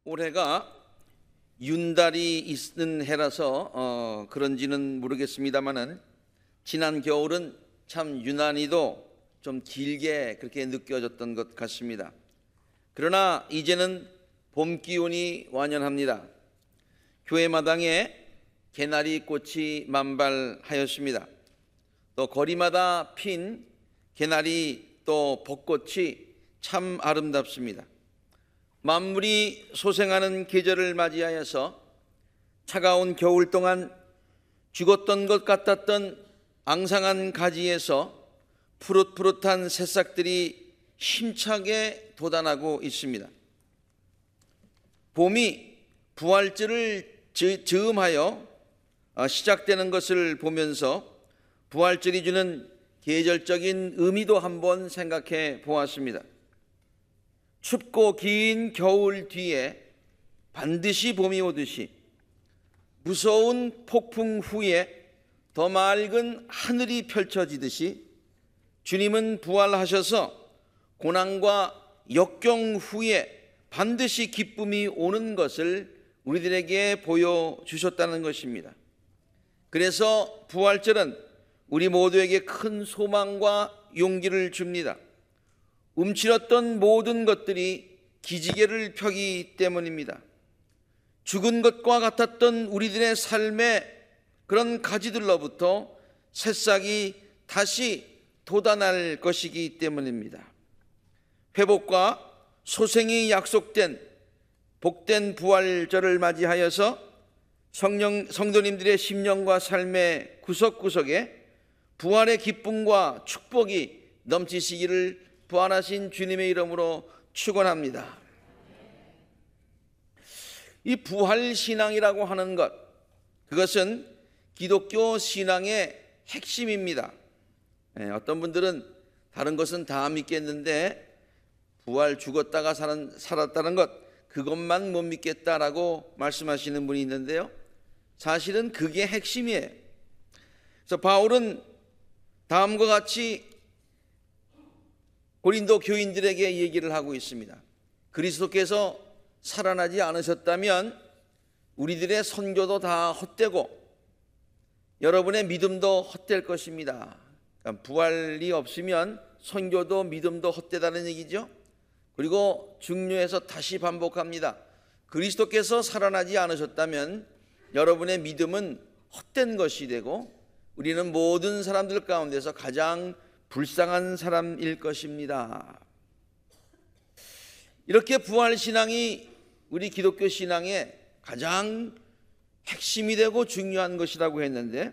올해가 윤달이 있는 해라서 그런지는 모르겠습니다만은 지난 겨울은 참 유난히도 좀 길게 그렇게 느껴졌던 것 같습니다. 그러나 이제는 봄 기온이 완연합니다. 교회 마당에 개나리 꽃이 만발하였습니다. 또 거리마다 핀 개나리 또 벚꽃이 참 아름답습니다. 만물이 소생하는 계절을 맞이하여서 차가운 겨울 동안 죽었던 것 같았던 앙상한 가지에서 푸릇푸릇한 새싹들이 힘차게 돋아나고 있습니다. 봄이 부활절을 즈음하여 시작되는 것을 보면서 부활절이 주는 계절적인 의미도 한번 생각해 보았습니다. 춥고 긴 겨울 뒤에 반드시 봄이 오듯이 무서운 폭풍 후에 더 맑은 하늘이 펼쳐지듯이 주님은 부활하셔서 고난과 역경 후에 반드시 기쁨이 오는 것을 우리들에게 보여주셨다는 것입니다. 그래서 부활절은 우리 모두에게 큰 소망과 용기를 줍니다. 움츠렸던 모든 것들이 기지개를 펴기 때문입니다. 죽은 것과 같았던 우리들의 삶의 그런 가지들로부터 새싹이 다시 돋아날 것이기 때문입니다. 회복과 소생이 약속된 복된 부활절을 맞이하여서 성도님들의 심령과 삶의 구석구석에 부활의 기쁨과 축복이 넘치시기를 부활하신 주님의 이름으로 축원합니다. 이 부활신앙이라고 하는 것, 그것은 기독교 신앙의 핵심입니다. 어떤 분들은 다른 것은 다 믿겠는데 부활 죽었다가 살았다는 것, 그것만 못 믿겠다라고 말씀하시는 분이 있는데요, 사실은 그게 핵심이에요. 그래서 바울은 다음과 같이 고린도 교인들에게 얘기를 하고 있습니다. 그리스도께서 살아나지 않으셨다면 우리들의 선교도 다 헛되고 여러분의 믿음도 헛될 것입니다. 그러니까 부활이 없으면 선교도 믿음도 헛되다는 얘기죠. 그리고 중요해서 다시 반복합니다. 그리스도께서 살아나지 않으셨다면 여러분의 믿음은 헛된 것이 되고 우리는 모든 사람들 가운데서 가장 불쌍한 사람일 것입니다. 이렇게 부활신앙이 우리 기독교 신앙의 가장 핵심이 되고 중요한 것이라고 했는데,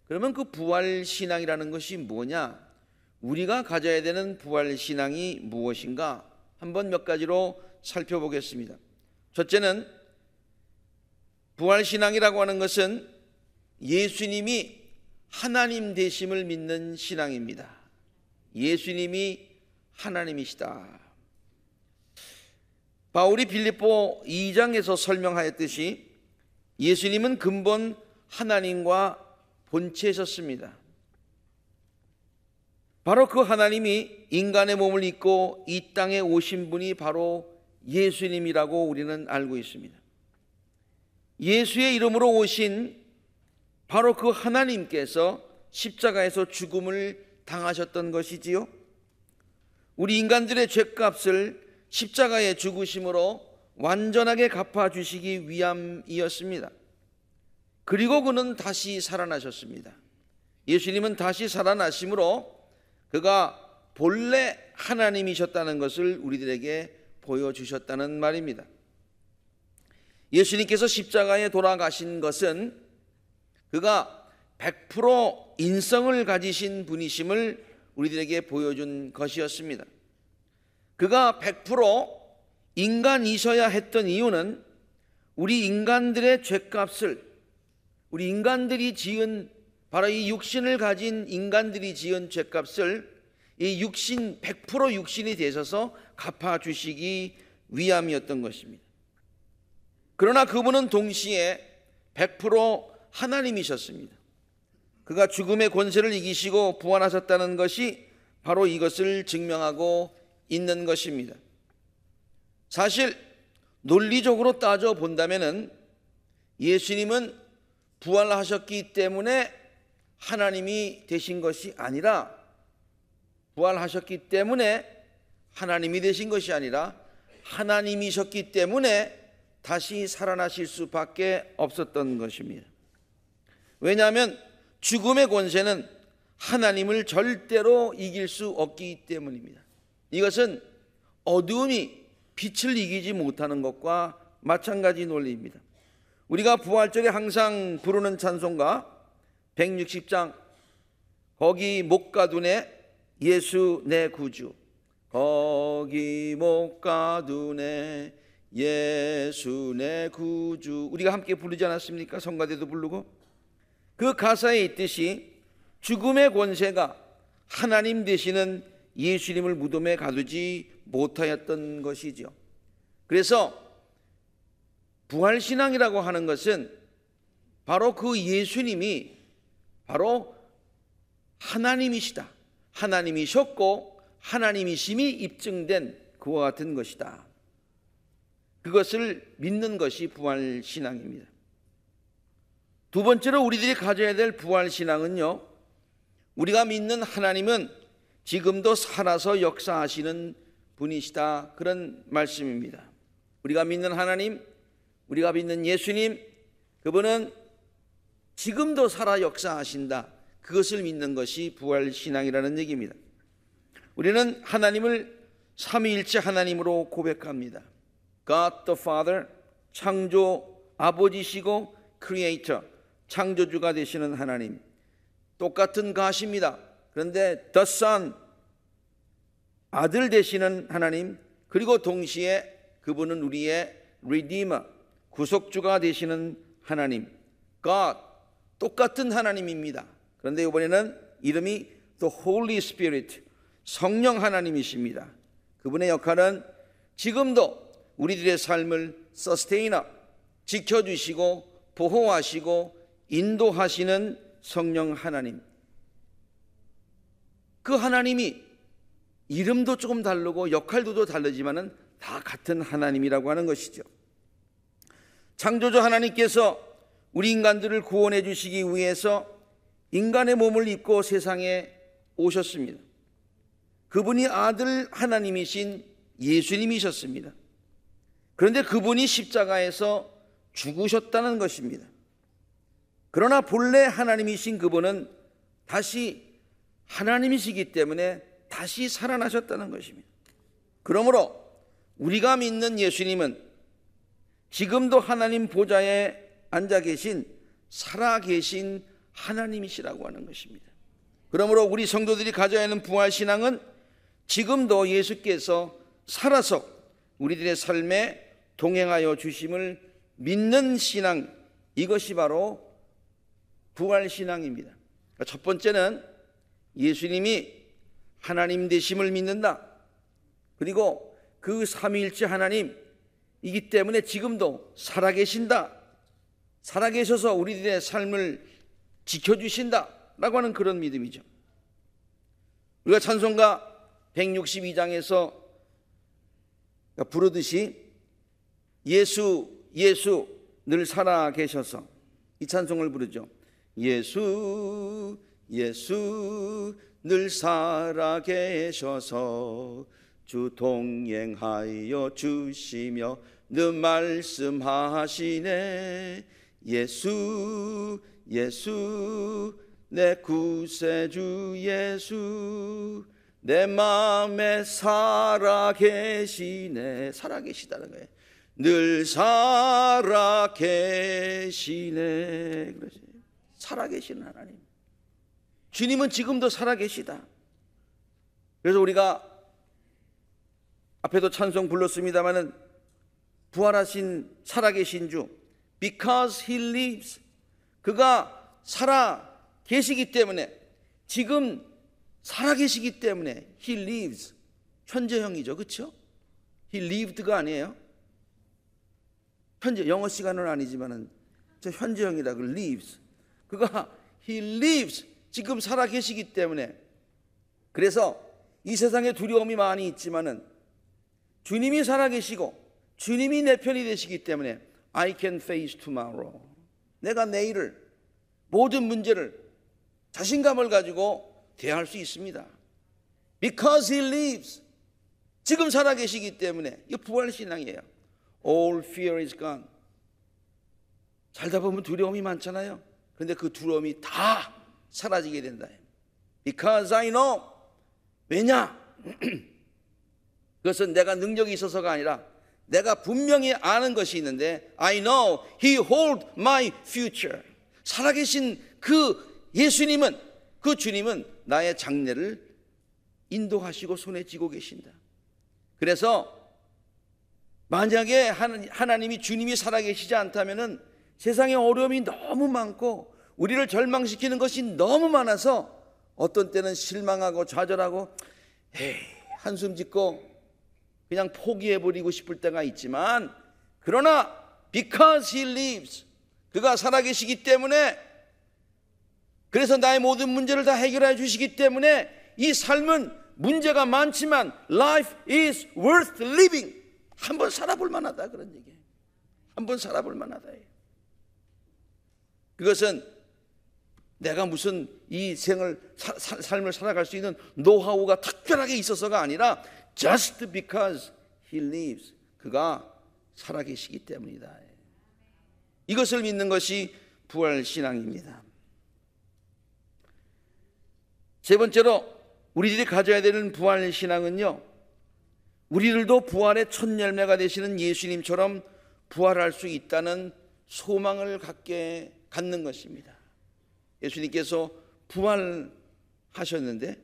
그러면 그 부활신앙이라는 것이 뭐냐? 우리가 가져야 되는 부활신앙이 무엇인가? 한번 몇 가지로 살펴보겠습니다. 첫째는 부활신앙이라고 하는 것은 예수님이 하나님 되심을 믿는 신앙입니다. 예수님이 하나님이시다. 바울이 빌립보 2장에서 설명하였듯이 예수님은 근본 하나님과 본체셨습니다. 바로 그 하나님이 인간의 몸을 입고 이 땅에 오신 분이 바로 예수님이라고 우리는 알고 있습니다. 예수의 이름으로 오신 바로 그 하나님께서 십자가에서 죽음을 당하셨던 것이지요. 우리 인간들의 죄값을 십자가의 죽으심으로 완전하게 갚아주시기 위함이었습니다. 그리고 그는 다시 살아나셨습니다. 예수님은 다시 살아나심으로 그가 본래 하나님이셨다는 것을 우리들에게 보여주셨다는 말입니다. 예수님께서 십자가에 돌아가신 것은 그가 100% 인성을 가지신 분이심을 우리들에게 보여준 것이었습니다. 그가 100% 인간이셔야 했던 이유는 우리 인간들의 죄값을, 우리 인간들이 지은, 바로 이 육신을 가진 인간들이 지은 죄값을 이 육신, 100% 육신이 되셔서 갚아주시기 위함이었던 것입니다. 그러나 그분은 동시에 100% 하나님이셨습니다. 그가 죽음의 권세를 이기시고 부활하셨다는 것이 바로 이것을 증명하고 있는 것입니다. 사실 논리적으로 따져 본다면은 예수님은 부활하셨기 때문에 하나님이 되신 것이 아니라, 부활하셨기 때문에 하나님이 되신 것이 아니라 하나님이셨기 때문에 다시 살아나실 수밖에 없었던 것입니다. 왜냐하면 죽음의 권세는 하나님을 절대로 이길 수 없기 때문입니다. 이것은 어두움이 빛을 이기지 못하는 것과 마찬가지 논리입니다. 우리가 부활절에 항상 부르는 찬송가 160장, 거기 못 가두네 예수 내 구주, 거기 못 가두네 예수 내 구주, 우리가 함께 부르지 않았습니까? 성가대도 부르고. 그 가사에 있듯이 죽음의 권세가 하나님 되시는 예수님을 무덤에 가두지 못하였던 것이죠. 그래서 부활신앙이라고 하는 것은 바로 그 예수님이 바로 하나님이시다, 하나님이셨고 하나님이심이 입증된 그와 같은 것이다, 그것을 믿는 것이 부활신앙입니다. 두 번째로 우리들이 가져야 될 부활신앙은요, 우리가 믿는 하나님은 지금도 살아서 역사하시는 분이시다, 그런 말씀입니다. 우리가 믿는 하나님, 우리가 믿는 예수님, 그분은 지금도 살아 역사하신다, 그것을 믿는 것이 부활신앙이라는 얘기입니다. 우리는 하나님을 삼위일체 하나님으로 고백합니다. God the Father, 창조 아버지시고 크리에이터, 창조주가 되시는 하나님, 똑같은 가십니다. 그런데 The Son, 아들 되시는 하나님, 그리고 동시에 그분은 우리의 Redeemer, 구속주가 되시는 하나님, God, 똑같은 하나님입니다. 그런데 이번에는 이름이 The Holy Spirit, 성령 하나님이십니다. 그분의 역할은 지금도 우리들의 삶을 Sustainer, 지켜주시고 보호하시고 인도하시는 성령 하나님, 그 하나님이 이름도 조금 다르고 역할도 다르지만은 다 같은 하나님이라고 하는 것이죠. 창조주 하나님께서 우리 인간들을 구원해 주시기 위해서 인간의 몸을 입고 세상에 오셨습니다. 그분이 아들 하나님이신 예수님이셨습니다. 그런데 그분이 십자가에서 죽으셨다는 것입니다. 그러나 본래 하나님이신 그분은 다시 하나님이시기 때문에 다시 살아나셨다는 것입니다. 그러므로 우리가 믿는 예수님은 지금도 하나님 보좌에 앉아 계신 살아계신 하나님이시라고 하는 것입니다. 그러므로 우리 성도들이 가져야 하는 부활신앙은 지금도 예수께서 살아서 우리들의 삶에 동행하여 주심을 믿는 신앙, 이것이 바로 부활신앙입니다. 첫 번째는 예수님이 하나님 되심을 믿는다. 그리고 그 삼위일체 하나님이기 때문에 지금도 살아계신다, 살아계셔서 우리들의 삶을 지켜주신다 라고 하는 그런 믿음이죠. 우리가 찬송가 162장에서 부르듯이 예수 예수 늘 살아계셔서 이 찬송을 부르죠. 예수 예수 늘 살아계셔서 주 동행하여 주시며 늘 말씀하시네. 예수 예수 내 구세주 예수 내 마음에 살아계시네. 살아계시다는 거예요. 늘 살아계시네. 그러지. 살아계시는 하나님. 주님은 지금도 살아계시다. 그래서 우리가 앞에도 찬송 불렀습니다마는 부활하신 살아계신 주, because he lives, 그가 살아계시기 때문에, 지금 살아계시기 때문에 he lives, 현재형이죠. 그렇죠? he lived가 아니에요. 현재, 영어 시간은 아니지만은 저 현재형이다. 그 lives, 그가 he lives, 지금 살아계시기 때문에. 그래서 이 세상에 두려움이 많이 있지만은 주님이 살아계시고 주님이 내 편이 되시기 때문에 I can face tomorrow. 내가 내일을, 모든 문제를 자신감을 가지고 대할 수 있습니다. Because He lives. 지금 살아계시기 때문에. 이거 부활신앙이에요. All fear is gone. 살다 보면 두려움이 많잖아요. 그런데 그 두려움이 다 사라지게 된다. Because I know. 왜냐? 그것은 내가 능력이 있어서가 아니라 내가 분명히 아는 것이 있는데 I know He hold my future. 살아계신 그 예수님은, 그 주님은 나의 장래를 인도하시고 손에 쥐고 계신다. 그래서 만약에 하나님이, 주님이 살아계시지 않다면은 세상에 어려움이 너무 많고 우리를 절망시키는 것이 너무 많아서 어떤 때는 실망하고 좌절하고 한숨 짓고 그냥 포기해버리고 싶을 때가 있지만, 그러나 because He lives, 그가 살아계시기 때문에, 그래서 나의 모든 문제를 다 해결해 주시기 때문에 이 삶은 문제가 많지만 life is worth living. 한번 살아볼 만하다, 그런 얘기예요. 한번 살아볼 만하다. 그것은 내가 무슨 이 삶을 살아갈 수 있는 노하우가 특별하게 있어서가 아니라 just because He lives, 그가 살아계시기 때문이다. 이것을 믿는 것이 부활신앙입니다. 세 번째로 우리들이 가져야 되는 부활신앙은요, 우리들도 부활의 첫 열매가 되시는 예수님처럼 부활할 수 있다는 소망을 갖는 것입니다. 예수님께서 부활하셨는데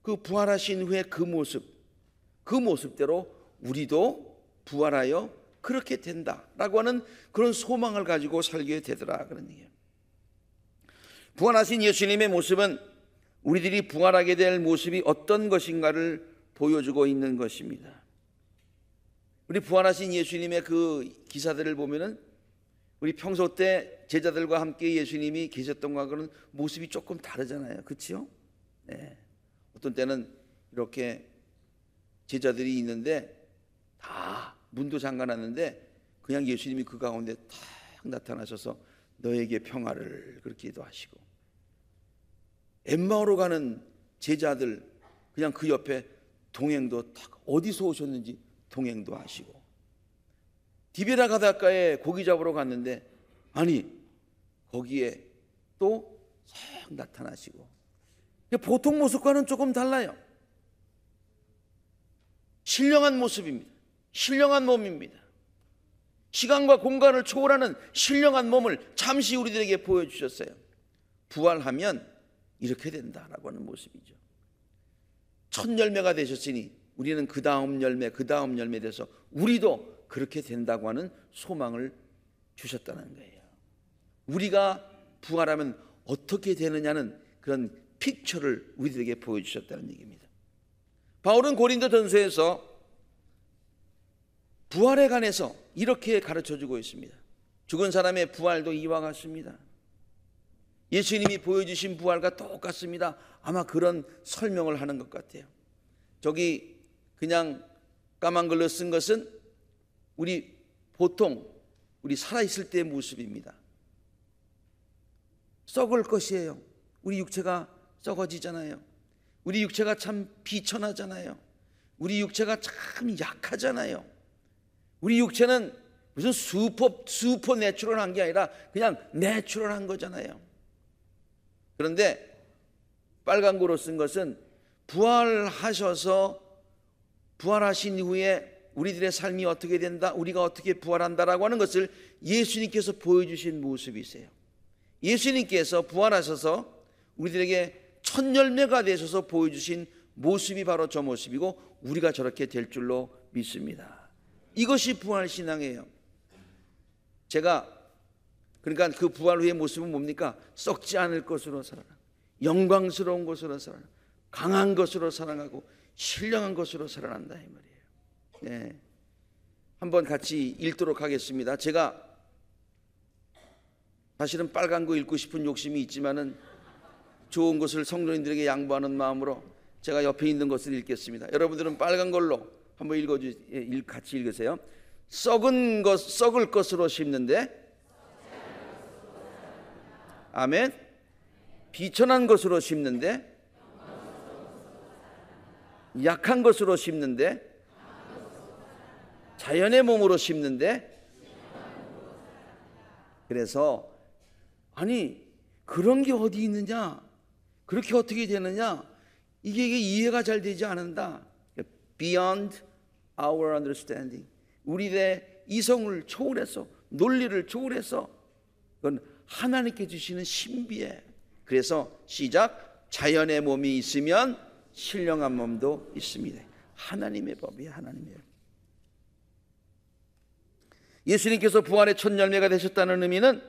그 부활하신 후에 그 모습대로 우리도 부활하여 그렇게 된다라고 하는 그런 소망을 가지고 살게 되더라, 그런 얘기예요. 부활하신 예수님의 모습은 우리들이 부활하게 될 모습이 어떤 것인가를 보여주고 있는 것입니다. 우리 부활하신 예수님의 그 기사들을 보면은 우리 평소 때 제자들과 함께 예수님이 계셨던 것과는 모습이 조금 다르잖아요. 그렇죠? 네. 어떤 때는 이렇게 제자들이 있는데 다 문도 잠가놨는데 그냥 예수님이 그 가운데 탁 나타나셔서 너에게 평화를 그렇게 기도하시고, 엠마오로 가는 제자들 그냥 그 옆에 동행도 딱, 어디서 오셨는지 동행도 하시고, 디베라 바닷가에 고기 잡으러 갔는데 아니 거기에 또 싹 나타나시고, 보통 모습과는 조금 달라요. 신령한 모습입니다. 신령한 몸입니다. 시간과 공간을 초월하는 신령한 몸을 잠시 우리들에게 보여주셨어요. 부활하면 이렇게 된다라고 하는 모습이죠. 첫 열매가 되셨으니 우리는 그 다음 열매 돼서 우리도 그렇게 된다고 하는 소망을 주셨다는 거예요. 우리가 부활하면 어떻게 되느냐는 그런 픽처를 우리들에게 보여주셨다는 얘기입니다. 바울은 고린도전서에서 부활에 관해서 이렇게 가르쳐주고 있습니다. 죽은 사람의 부활도 이와 같습니다. 예수님이 보여주신 부활과 똑같습니다. 아마 그런 설명을 하는 것 같아요. 저기 그냥 까만 글로 쓴 것은 보통 우리 살아있을 때의 모습입니다. 썩을 것이에요. 우리 육체가 썩어지잖아요. 우리 육체가 참 비천하잖아요. 우리 육체가 참 약하잖아요. 우리 육체는 무슨 슈퍼 내추럴한 게 아니라 그냥 내추럴한 거잖아요. 그런데 빨간 고로 쓴 것은 부활하셔서 부활하신 이후에 우리들의 삶이 어떻게 된다, 우리가 어떻게 부활한다라고 하는 것을 예수님께서 보여주신 모습이세요. 예수님께서 부활하셔서 우리들에게 첫 열매가 되셔서 보여주신 모습이 바로 저 모습이고 우리가 저렇게 될 줄로 믿습니다. 이것이 부활신앙이에요. 그러니까 그 부활 후의 모습은 뭡니까? 썩지 않을 것으로 살아라, 영광스러운 것으로 살아라, 강한 것으로 살아가고 신령한 것으로 살아난다, 이 말이에요. 네. 한번 같이 읽도록 하겠습니다. 제가 사실은 빨간 거 읽고 싶은 욕심이 있지만은 좋은 것을 성도님들에게 양보하는 마음으로 제가 옆에 있는 것을 읽겠습니다. 여러분들은 빨간 걸로 한번 같이 읽으세요. 썩을 것으로 심는데, 아멘. 비천한 것으로 심는데, 약한 것으로 심는데, 자연의 몸으로 심는데. 그래서 아니 그런 게 어디 있느냐, 그렇게 어떻게 되느냐, 이게 이해가 잘 되지 않는다. Beyond our understanding, 우리의 이성을 초월해서, 논리를 초월해서, 그건 하나님께 주시는 신비해. 그래서 시작. 자연의 몸이 있으면 신령한 몸도 있습니다. 하나님의 법이에요. 하나님의 법. 예수님께서 부활의 첫 열매가 되셨다는 의미는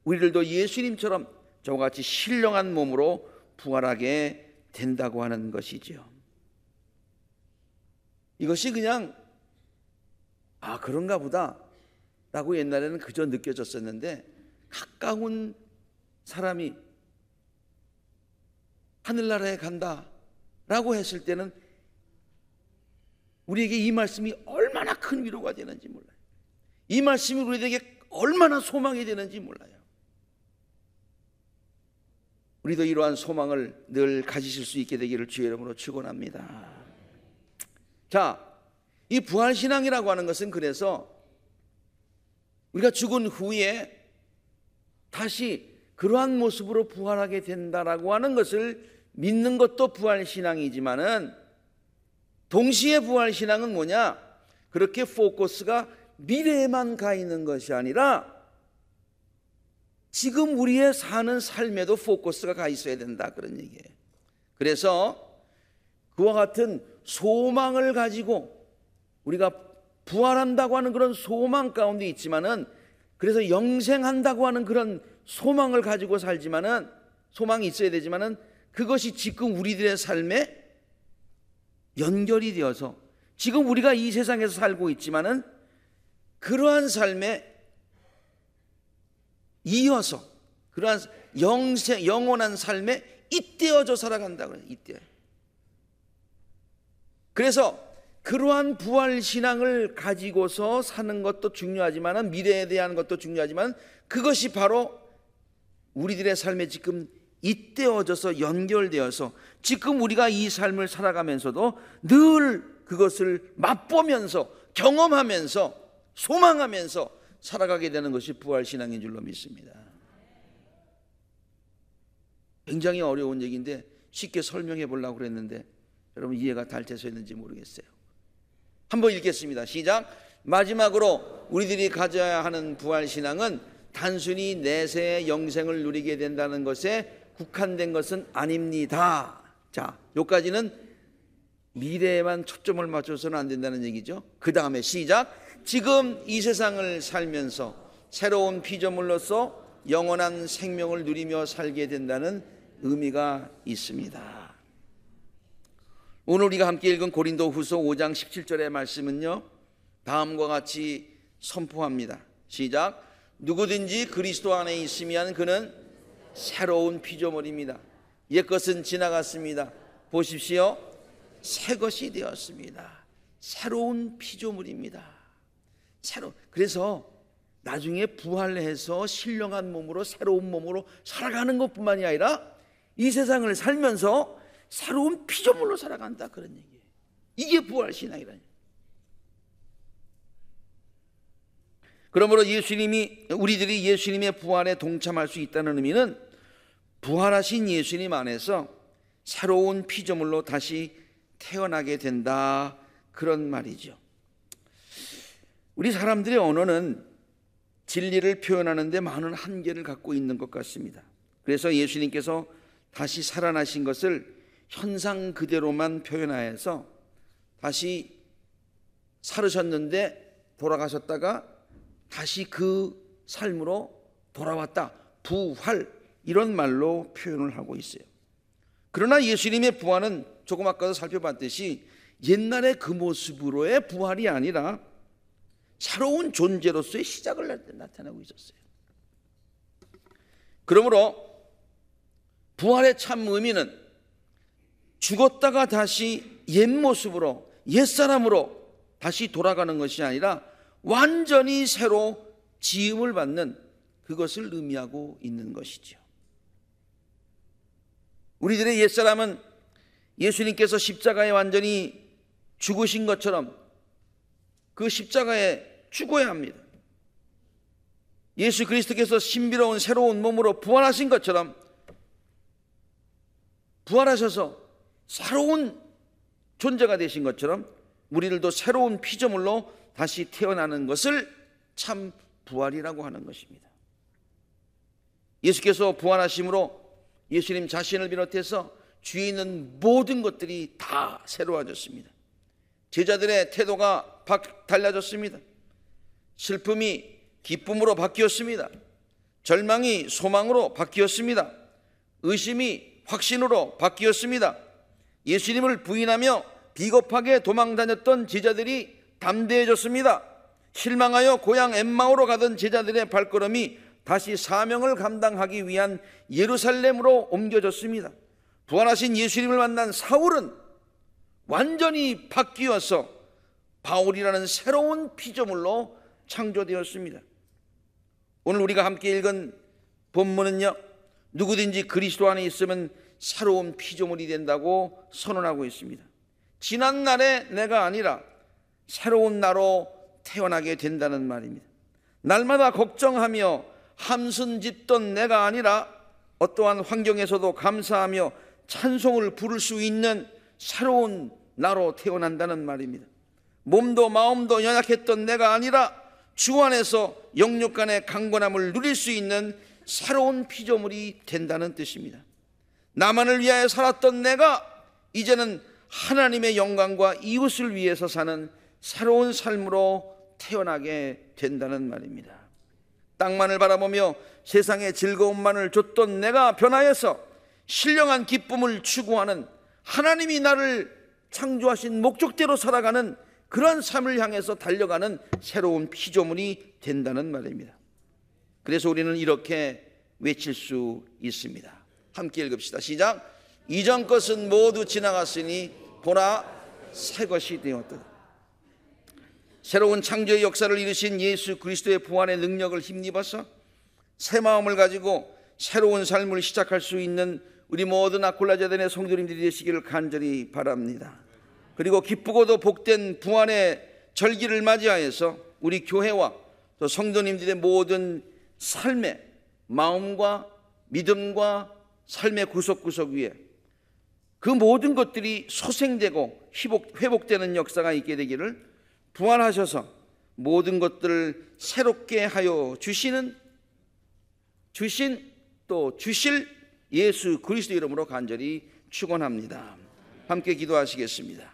우리들도 예수님처럼 저와 같이 신령한 몸으로 부활하게 된다고 하는 것이죠. 이것이 그냥 그런가 보다 라고 옛날에는 그저 느껴졌었는데, 가까운 사람이 하늘나라에 간다 라고 했을 때는 우리에게 이 말씀이 얼마나 큰 위로가 되는지 몰라요. 이 말씀이 우리에게 얼마나 소망이 되는지 몰라요. 우리도 이러한 소망을 늘 가지실 수 있게 되기를 주의 이름으로 축원합니다. 자, 이 부활신앙이라고 하는 것은 그래서 우리가 죽은 후에 다시 그러한 모습으로 부활하게 된다라고 하는 것을 믿는 것도 부활신앙이지만은, 동시에 부활신앙은 뭐냐? 그렇게 포커스가 미래에만 가 있는 것이 아니라 지금 우리의 사는 삶에도 포커스가 가 있어야 된다, 그런 얘기예요. 그래서 그와 같은 소망을 가지고 우리가 부활한다고 하는 그런 소망 가운데 있지만은, 그래서 영생한다고 하는 그런 소망을 가지고 살지만은, 소망이 있어야 되지만은, 그것이 지금 우리들의 삶에 연결이 되어서 지금 우리가 이 세상에서 살고 있지만은 그러한 삶에 이어서 그러한 영원한 삶에 잇대어져 살아간다 그래요. 잇대어. 그래서 그러한 부활 신앙을 가지고서 사는 것도 중요하지만, 미래에 대한 것도 중요하지만, 그것이 바로 우리들의 삶에 지금 잇대어져서 연결되어서 지금 우리가 이 삶을 살아가면서도 늘 그것을 맛보면서, 경험하면서, 소망하면서 살아가게 되는 것이 부활신앙인 줄로 믿습니다. 굉장히 어려운 얘기인데 쉽게 설명해 보려고 그랬는데 여러분 이해가 잘 되셨는지 모르겠어요. 한번 읽겠습니다. 시작. 마지막으로 우리들이 가져야 하는 부활신앙은 단순히 내세의 영생을 누리게 된다는 것에 국한된 것은 아닙니다. 자, 여기까지는 미래에만 초점을 맞춰서는 안 된다는 얘기죠. 그 다음에 시작. 지금 이 세상을 살면서 새로운 피조물로서 영원한 생명을 누리며 살게 된다는 의미가 있습니다. 오늘 우리가 함께 읽은 고린도후서 5장 17절의 말씀은요, 다음과 같이 선포합니다. 시작. 누구든지 그리스도 안에 있으면 그는 새로운 피조물입니다. 옛것은 지나갔습니다. 보십시오. 새 것이 되었습니다. 새로운 피조물입니다. 그래서 나중에 부활해서 신령한 몸으로, 새로운 몸으로 살아가는 것뿐만이 아니라 이 세상을 살면서 새로운 피조물로 살아간다, 그런 얘기예요. 이게 부활신앙이라는 얘기예요. 그러므로 우리들이 예수님의 부활에 동참할 수 있다는 의미는 부활하신 예수님 안에서 새로운 피조물로 다시 태어나게 된다, 그런 말이죠. 우리 사람들의 언어는 진리를 표현하는 데 많은 한계를 갖고 있는 것 같습니다. 그래서 예수님께서 다시 살아나신 것을 현상 그대로만 표현하여서 다시 살으셨는데 돌아가셨다가 다시 그 삶으로 돌아왔다, 부활, 이런 말로 표현을 하고 있어요. 그러나 예수님의 부활은 조금 아까도 살펴봤듯이 옛날의 그 모습으로의 부활이 아니라 새로운 존재로서의 시작을 나타내고 있었어요. 그러므로 부활의 참 의미는 죽었다가 다시 옛 모습으로, 옛사람으로 다시 돌아가는 것이 아니라 완전히 새로 지음을 받는 그것을 의미하고 있는 것이죠. 우리들의 옛사람은 예수님께서 십자가에 완전히 죽으신 것처럼 그 십자가에 죽어야 합니다. 예수 그리스도께서 신비로운 새로운 몸으로 부활하신 것처럼 부활하셔서 새로운 존재가 되신 것처럼 우리들도 새로운 피조물로 다시 태어나는 것을 참 부활이라고 하는 것입니다. 예수께서 부활하심으로 예수님 자신을 비롯해서 주위에 있는 모든 것들이 다 새로워졌습니다. 제자들의 태도가 달라졌습니다. 슬픔이 기쁨으로 바뀌었습니다. 절망이 소망으로 바뀌었습니다. 의심이 확신으로 바뀌었습니다. 예수님을 부인하며 비겁하게 도망다녔던 제자들이 담대해졌습니다. 실망하여 고향 엠마오로 가던 제자들의 발걸음이 다시 사명을 감당하기 위한 예루살렘으로 옮겨졌습니다. 부활하신 예수님을 만난 사울은 완전히 바뀌어서 바울이라는 새로운 피조물로 창조되었습니다. 오늘 우리가 함께 읽은 본문은요, 누구든지 그리스도 안에 있으면 새로운 피조물이 된다고 선언하고 있습니다. 지난 날의 내가 아니라 새로운 나로 태어나게 된다는 말입니다. 날마다 걱정하며 함선 짓던 내가 아니라 어떠한 환경에서도 감사하며 찬송을 부를 수 있는 새로운 나로 태어난다는 말입니다. 몸도 마음도 연약했던 내가 아니라 주 안에서 영육 간의 강건함을 누릴 수 있는 새로운 피조물이 된다는 뜻입니다. 나만을 위하여 살았던 내가 이제는 하나님의 영광과 이웃을 위해서 사는 새로운 삶으로 태어나게 된다는 말입니다. 땅만을 바라보며 세상의 즐거움만을 줬던 내가 변화해서 신령한 기쁨을 추구하는, 하나님이 나를 창조하신 목적대로 살아가는 그런 삶을 향해서 달려가는 새로운 피조물이 된다는 말입니다. 그래서 우리는 이렇게 외칠 수 있습니다. 함께 읽읍시다. 시작. 이전 것은 모두 지나갔으니 보라 새 것이 되었다. 새로운 창조의 역사를 이루신 예수 그리스도의 부활의 능력을 힘입어서 새 마음을 가지고 새로운 삶을 시작할 수 있는 우리 모든 아콜라자단의 성도님들이 되시기를 간절히 바랍니다. 그리고 기쁘고도 복된 부활의 절기를 맞이하여서 우리 교회와 또 성도님들의 모든 삶의 마음과 믿음과 삶의 구석구석 위에 그 모든 것들이 소생되고 회복되는 역사가 있게 되기를, 부활하셔서 모든 것들을 새롭게 하여 주신 또 주실 예수 그리스도 이름으로 간절히 축원합니다. 함께 기도하시겠습니다.